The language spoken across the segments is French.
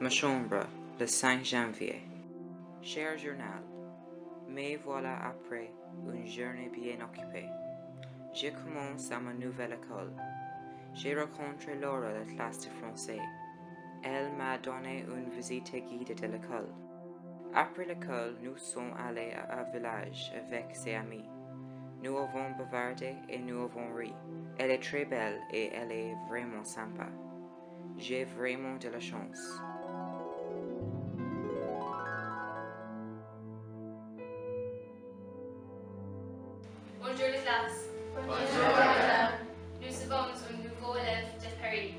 Ma chambre, le 5 janvier. Cher journal, me voilà après une journée bien occupée. Je commence à ma nouvelle école. J'ai rencontré Laura de la classe de français. Elle m'a donné une visite guidée de l'école. Après l'école, nous sommes allés à un village avec ses amis. Nous avons bavardé et nous avons ri. Elle est très belle et elle est vraiment sympa. J'ai vraiment de la chance. Bonjour les classes. Bonjour madame. Nous avons un nouveau élève de Paris.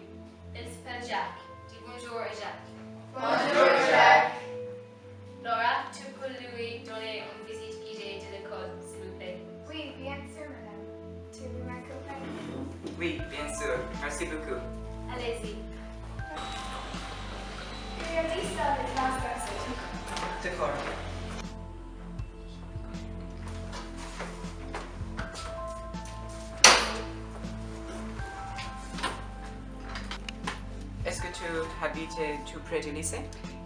Il s'appelle Jacques. Dis bonjour à Jacques. Bonjour Jacques. Laura, tu peux lui donner une visite guidée de l'école, s'il vous plaît. Oui, bien sûr, madame. Tu veux m'accompagner? Oui, bien sûr. Merci beaucoup. Allez-y. Il y a liste de classe passée. D'accord. Est-ce que tu habites tout près du lycée?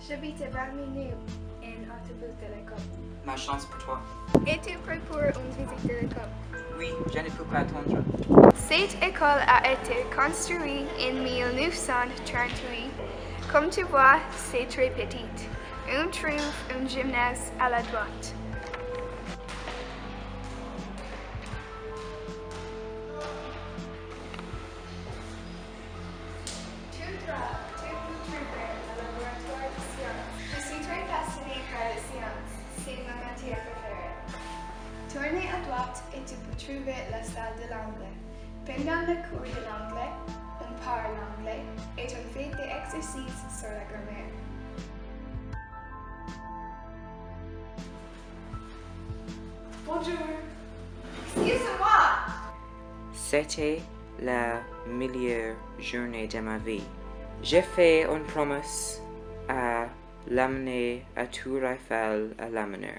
J'habite à 20 minutes en autobus de l'école. Ma chance pour toi. Es-tu prêt pour une visite de l'école? Oui, je ne peux pas attendre. Cette école a été construite en 1938. Comme tu vois, c'est très petite. On trouve un gymnase à la droite. Tu peux trouver un laboratoire de sciences. Je suis très passionnée par les sciences. C'est ma matière préférée. Tournez à droite et tu peux trouver la salle de l'anglais. Pendant le cours de l'anglais, on parle l'anglais et on fait des exercices sur la grammaire. Bonjour. Excusez-moi. C'était la meilleure journée de ma vie. J'ai fait une promesse à l'amener à Tour Eiffel à l'amener.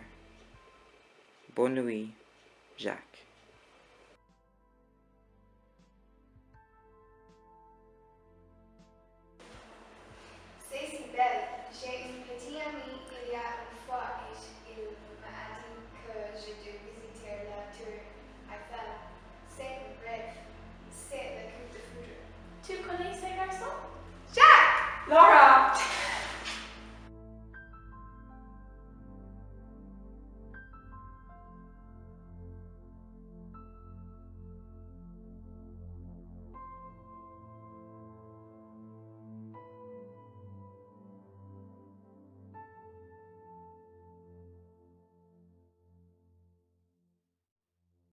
Bonne nuit, Jacques. C'est si belle. J'ai une